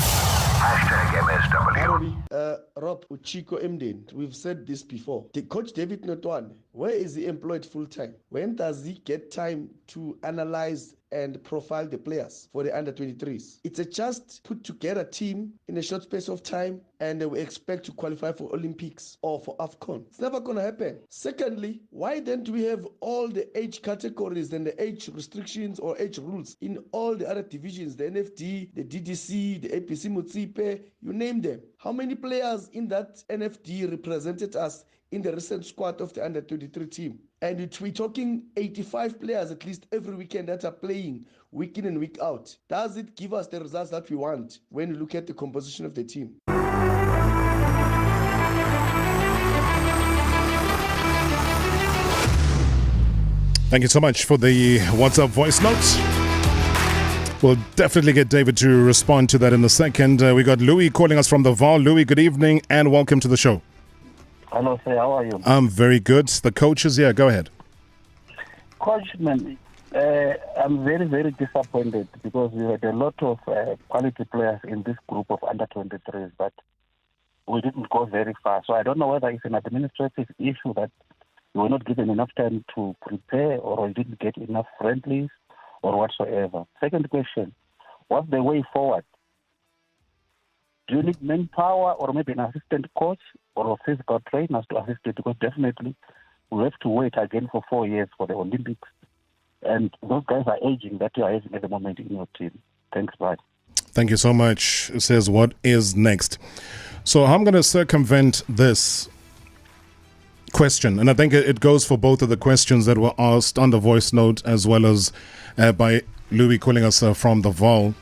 Hashtag MSW. Rob Uchiko Emden, we've said this before. The coach David Notoane, where is he employed full time? When does he get time to analyze and profile the players for the under-23s? It's a just put together team in a short space of time, and we expect to qualify for Olympics or for AFCON. It's never going to happen. Secondly, why then do we have all the age categories and the age restrictions or age rules in all the other divisions, the NFD, the DDC, the APC Mutsipe, you name them? How many players in that NFD represented us in the recent squad of the under-23 team. And we're talking 85 players at least every weekend that are playing week in and week out. Does it give us the results that we want when we look at the composition of the team? Thank you so much for the WhatsApp voice notes. We'll definitely get David to respond to that in a second. We got Louis calling us from the Val. Louis, good evening and welcome to the show. Hello, sir. How are you? I'm very good. The coach is here. Go ahead. Coach, man, I'm very, very disappointed because we had a lot of quality players in this group of under-23s, but we didn't go very far. So I don't know whether it's an administrative issue that we were not given enough time to prepare or we didn't get enough friendlies or whatsoever. Second question, what's the way forward? Do you need manpower or maybe an assistant coach or physical trainers to assist you? Because definitely we have to wait again for 4 years for the Olympics. And those guys are aging that you are having at the moment in your team. Thanks, bye. Thank you so much. It says, what is next? So I'm going to circumvent this question, and I think it goes for both of the questions that were asked on the voice note as well as by Louis calling us from the Val,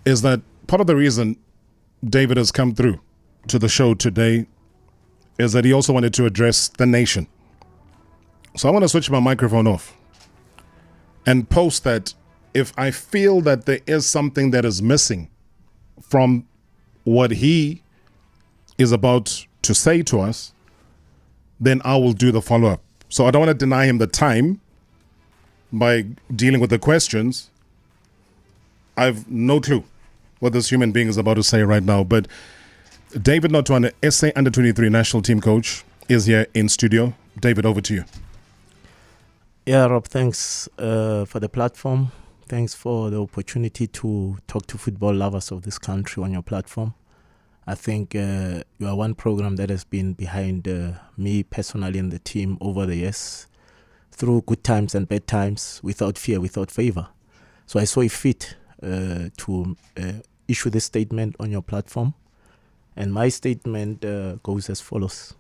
is that part of the reason David has come through to the show today is that he also wanted to address the nation. So I want to switch my microphone off and post that if I feel that there is something that is missing from what he is about to say to us, then I will do the follow-up. So I don't want to deny him the time by dealing with the questions. I've no clue what this human being is about to say right now. But David Notoane, SA Under-23 national team coach, is here in studio. David, over to you. Yeah, Rob, thanks for the platform. Thanks for the opportunity to talk to football lovers of this country on your platform. I think you are one program that has been behind me personally and the team over the years, through good times and bad times, without fear, without favor. So I saw it fit to issue this statement on your platform. And my statement goes as follows.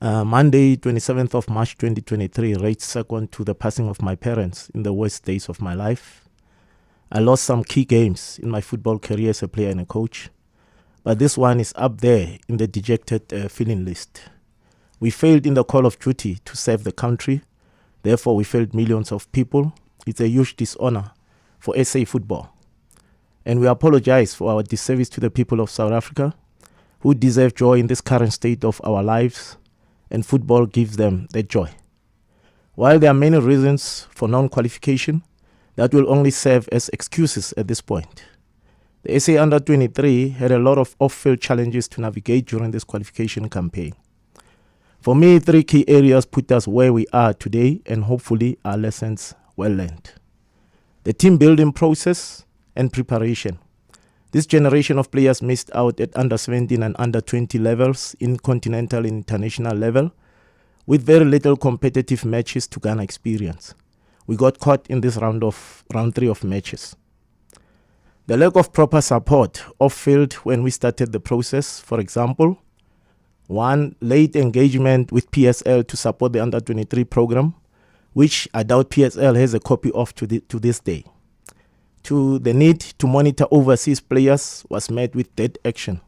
Monday, 27th of March 2023, rates second to the passing of my parents in the worst days of my life. I lost some key games in my football career as a player and a coach. But this one is up there in the dejected feeling list. We failed in the call of duty to save the country. Therefore, we failed millions of people. It's a huge dishonor for SA football. And we apologize for our disservice to the people of South Africa, who deserve joy in this current state of our lives, and football gives them that joy. While there are many reasons for non-qualification, that will only serve as excuses at this point. The SA Under-23 had a lot of off-field challenges to navigate during this qualification campaign. For me, 3 key areas put us where we are today, and hopefully our lessons well learned. The team building process and preparation. This generation of players missed out at under-17 and under-20 levels in continental and international level, with very little competitive matches to garner experience. We got caught in this round 3 of matches. The lack of proper support off-field when we started the process, for example, 1, late engagement with PSL to support the Under-23 program, which I doubt PSL has a copy of to this day. 2, the need to monitor overseas players was met with dead action.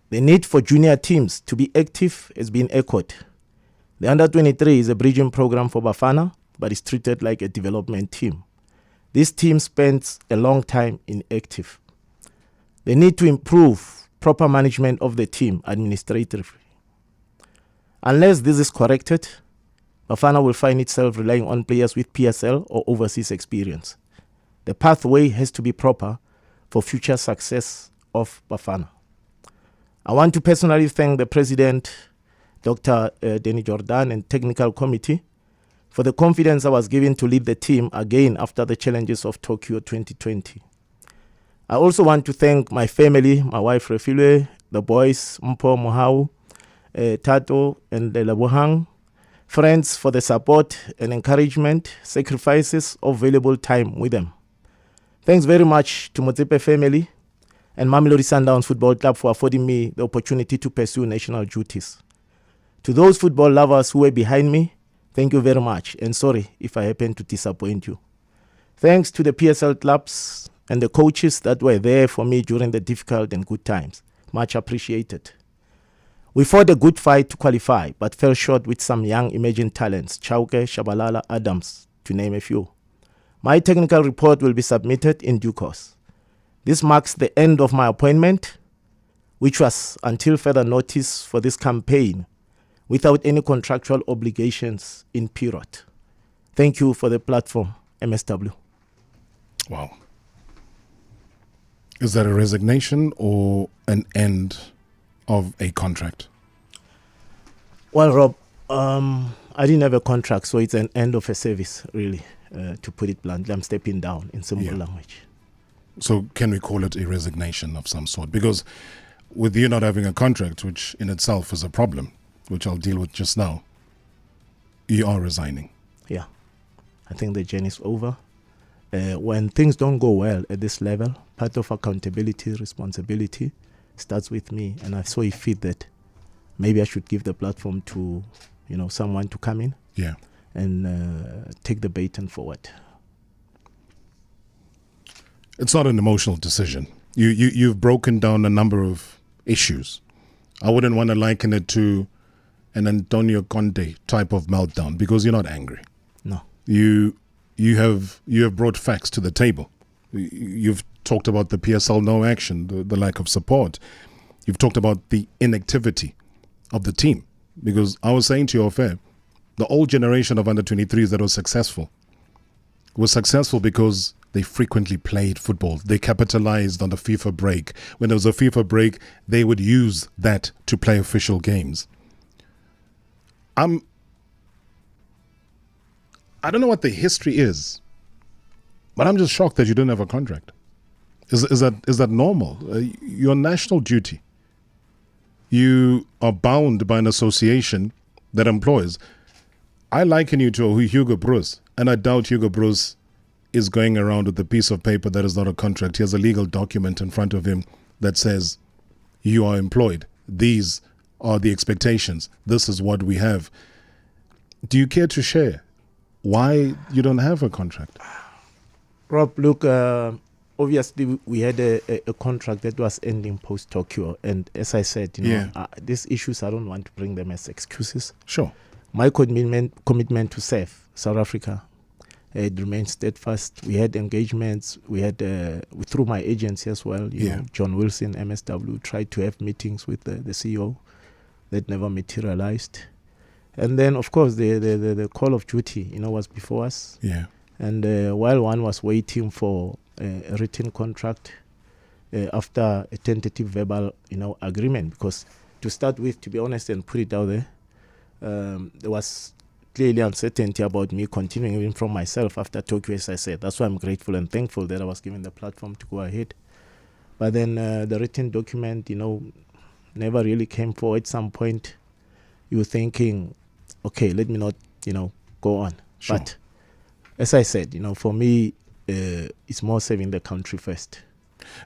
The need for junior teams to be active has been echoed. The Under-23 is a bridging program for Bafana, but is treated like a development team. This team spends a long time inactive. They need to improve proper management of the team administratively. Unless this is corrected, Bafana will find itself relying on players with PSL or overseas experience. The pathway has to be proper for future success of Bafana. I want to personally thank the President, Dr. Denny Jordan, and Technical Committee for the confidence I was given to lead the team again after the challenges of Tokyo 2020. I also want to thank my family, my wife Refilwe, the boys Mpo, Mohau, Tato, and Lebohang, friends for the support and encouragement, sacrifices of valuable time with them. Thanks very much to Motsepe family and Mamelodi Sundowns Football Club for affording me the opportunity to pursue national duties. To those football lovers who were behind me, thank you very much, and sorry if I happened to disappoint you. Thanks to the PSL clubs and the coaches that were there for me during the difficult and good times. Much appreciated. We fought a good fight to qualify, but fell short with some young emerging talents, Chauke, Shabalala, Adams, to name a few. My technical report will be submitted in due course. This marks the end of my appointment, which was until further notice for this campaign, without any contractual obligations in period. Thank you for the platform, MSW. Wow. Is that a resignation or an end of a contract? Well, Rob, I didn't have a contract, so it's an end of a service, really, to put it bluntly. I'm stepping down in simple language. So can we call it a resignation of some sort? Because with you not having a contract, which in itself is a problem, which I'll deal with just now, you are resigning. Yeah. I think the journey is over. When things don't go well at this level, part of accountability, responsibility starts with me. And I saw it fit that maybe I should give the platform to, someone to come in and take the baton forward. It's not an emotional decision. You've broken down a number of issues. I wouldn't want to liken it to an Antonio Conte type of meltdown because you're not angry. No. You have brought facts to the table. You've talked about the PSL no action, the lack of support. You've talked about the inactivity of the team. Because I was saying to you off air, the old generation of under-23s that was successful because they frequently played football. They capitalized on the FIFA break. When there was a FIFA break, they would use that to play official games. I don't know what the history is, but I'm just shocked that you didn't have a contract. Is that normal? Your national duty. You are bound by an association that employs. I liken you to Hugo Bruce, and I doubt Hugo Bruce is going around with a piece of paper that is not a contract. He has a legal document in front of him that says you are employed. These are the expectations. This is what we have. Do you care to share why you don't have a contract? Rob, look, obviously we had a contract that was ending post-Tokyo. And as I said, these issues, I don't want to bring them as excuses. Sure. My commitment to serve South Africa, it remains steadfast. We had engagements. We had, through my agency as well, John Wilson, MSW, tried to have meetings with the CEO that never materialized. And then, of course, the call of duty, was before us. Yeah. And while one was waiting for a written contract after a tentative verbal, agreement, because to start with, to be honest and put it out there, there was clearly uncertainty about me continuing even from myself after Tokyo, as I said. That's why I'm grateful and thankful that I was given the platform to go ahead. But then the written document, never really came forward. At some point, you were thinking, okay, let me not, go on. Sure. But as I said, for me, it's more serving the country first.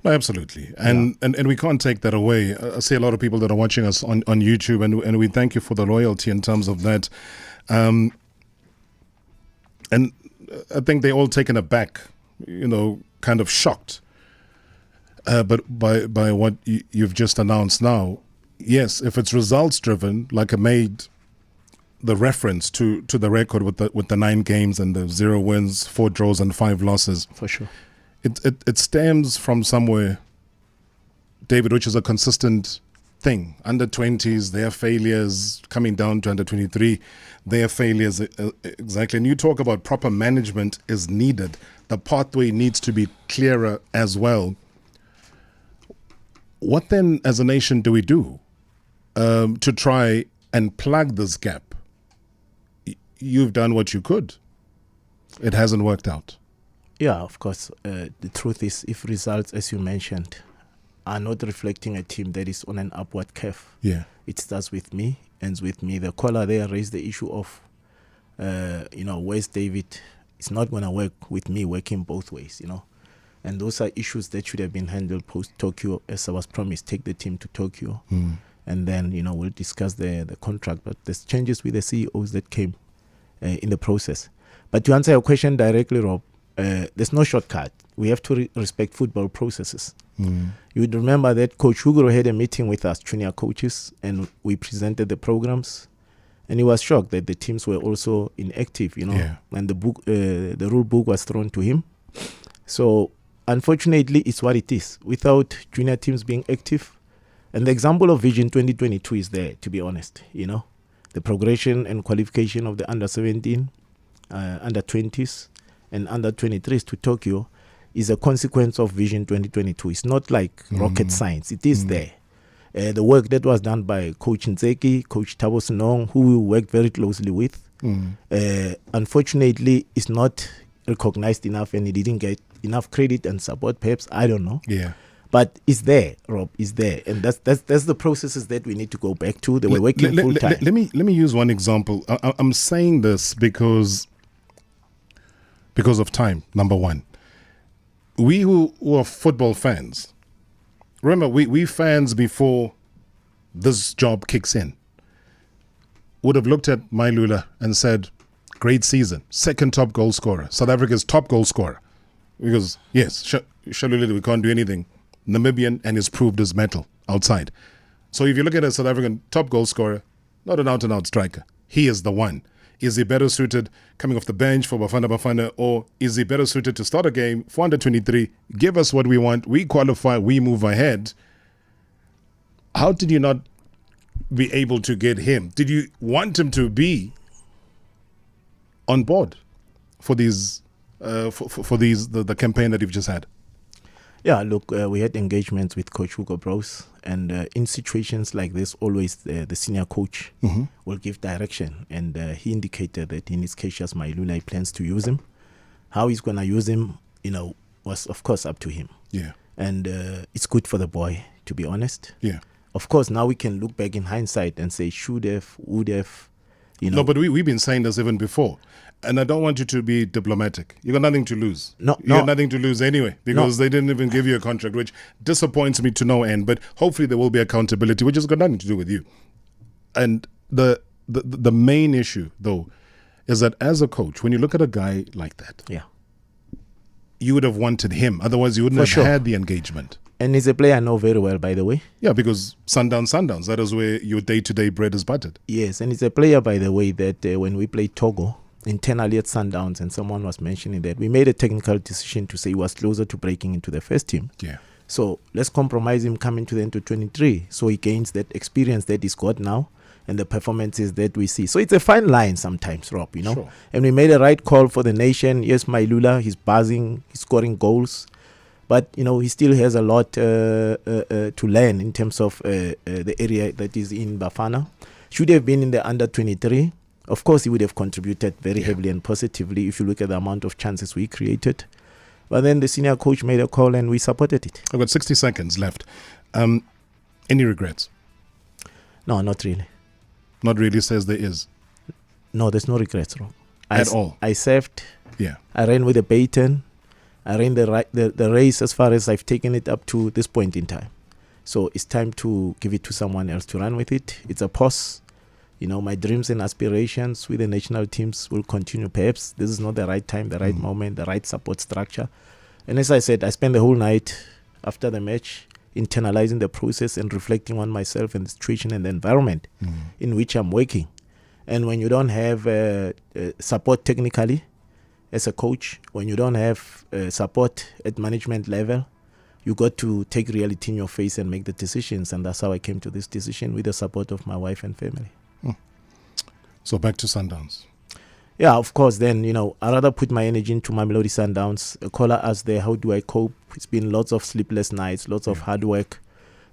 No, absolutely. And we can't take that away. I see a lot of people that are watching us on YouTube, and we thank you for the loyalty in terms of that. And I think they're all taken aback, kind of shocked. But by what you've just announced now, yes, if it's results driven, like I made the reference to the record with the 9 games and the 0 wins, 4 draws and 5 losses. For sure. It stems from somewhere, David, which is a consistent thing. Under 20s, their failures, coming down to under 23, their failures, exactly. And you talk about proper management is needed. The pathway needs to be clearer as well. What then, as a nation, do we do to try and plug this gap? You've done what you could. It hasn't worked out. Yeah, of course. The truth is, if results, as you mentioned, are not reflecting a team that is on an upward curve, it starts with me, ends with me. The caller there raised the issue of, where's David? It's not going to work with me working both ways, And those are issues that should have been handled post-Tokyo, as I was promised, take the team to Tokyo. And then, we'll discuss the contract. But there's changes with the CEOs that came in the process. But to answer your question directly, Rob, there's no shortcut. We have to respect football processes. You would remember that Coach Hugo had a meeting with us, junior coaches, and we presented the programs. And he was shocked that the teams were also inactive, and the rule book was thrown to him. So, unfortunately, it's what it is. Without junior teams being active, and the example of Vision 2022 is there, to be honest, the progression and qualification of the under-17, under-20s, and under-23s to Tokyo is a consequence of Vision 2022. It's not like rocket science. It is there. The work that was done by Coach Nzeki, Coach Thabo Senong, who we worked very closely with, unfortunately, is not recognized enough, and he didn't get enough credit and support, perhaps. I don't know. Yeah. But it's there, Rob. It's there, and that's the processes that we need to go back to. They were working full time. Let me use one example. I'm saying this because of time. Number one, we who are football fans, remember we fans before this job kicks in would have looked at Mailula and said, "Great season, second top goal scorer, South Africa's top goal scorer." Because yes, Shalulile, we can't do anything. Namibian, and is proved his mettle outside. So if you look at a South African top goal scorer, not an out-and-out striker, he is the one. Is he better suited coming off the bench for Bafana Bafana, or is he better suited to start a game for under-23? Give us what we want. We qualify. We move ahead. How did you not be able to get him? Did you want him to be on board for these the campaign that you've just had? Yeah, look, we had engagements with Coach Hugo Bros, and in situations like this, always the senior coach will give direction. And he indicated that in his case, as Mailula, he plans to use him. How he's going to use him, was of course up to him. Yeah. And it's good for the boy, to be honest. Yeah. Of course, now we can look back in hindsight and say, should have, would have, No, but we've been saying this even before. And I don't want you to be diplomatic. You got nothing to lose. You got nothing to lose anyway, because they didn't even give you a contract, which disappoints me to no end. But hopefully there will be accountability, which has got nothing to do with you. And the main issue, though, is that as a coach, when you look at a guy like that, you would have wanted him. Otherwise, you wouldn't have had the engagement. And he's a player I know very well, by the way. Yeah, because Sundowns, that is where your day-to-day bread is buttered. Yes, and he's a player, by the way, that when we played Togo, internally at Sundowns, and someone was mentioning that we made a technical decision to say he was closer to breaking into the first team. Yeah. So let's compromise him coming to the Under-23 so he gains that experience that he's got now and the performances that we see. So it's a fine line sometimes, Rob, Sure. And we made a right call for the nation. Yes, Mailula, he's buzzing, he's scoring goals. But, he still has a lot to learn in terms of the area that is in Bafana. Should have been in the Under-23. Of course, he would have contributed very heavily and positively if you look at the amount of chances we created. But then the senior coach made a call and we supported it. I've got 60 seconds left. Any regrets? No, not really. Not really says there is? No, there's no regrets, Rob. At all? I served. Yeah. I ran with a baton. I ran the race as far as I've taken it up to this point in time. So it's time to give it to someone else to run with it. It's a pause. My dreams and aspirations with the national teams will continue. Perhaps this is not the right time, the right moment, the right support structure. And as I said, I spent the whole night after the match internalizing the process and reflecting on myself and the situation and the environment in which I'm working. And when you don't have support technically as a coach, when you don't have support at management level, you got to take reality in your face and make the decisions. And that's how I came to this decision with the support of my wife and family. So back to Sundowns. Yeah, of course. Then, I rather put my energy into Mamelodi Sundowns. A caller asked there, how do I cope? It's been lots of sleepless nights, lots of hard work,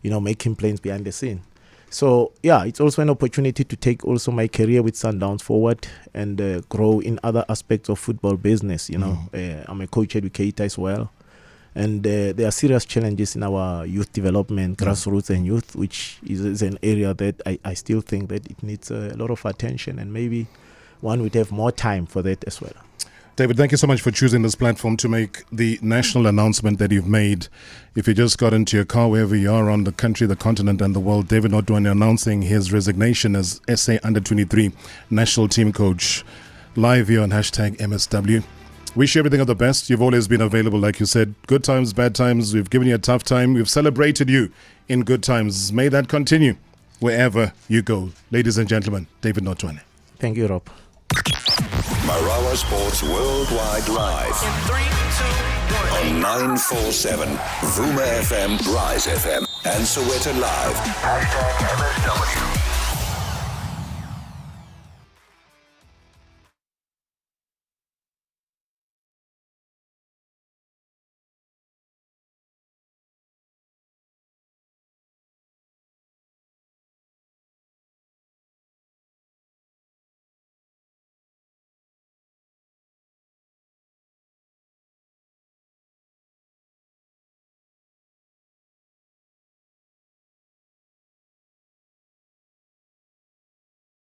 making plans behind the scene. So, yeah, it's also an opportunity to take also my career with Sundowns forward and grow in other aspects of football business. I'm a coach educator as well. And there are serious challenges in our youth development, grassroots and youth, which is an area that I still think that it needs a lot of attention, and maybe one would have more time for that as well. David, thank you so much for choosing this platform to make the national announcement that you've made. If you just got into your car, wherever you are around the country, the continent and the world, David Notoane announcing his resignation as SA Under-23 national team coach. Live here on #MSW. Wish you everything of the best. You've always been available, like you said. Good times, bad times. We've given you a tough time. We've celebrated you in good times. May that continue wherever you go. Ladies and gentlemen, David Notoane. Thank you, Rob. Marawa Sports Worldwide Live In 3, 2, 1. on 947 Vuma FM, Rise FM, and Soweto Live. #MSW.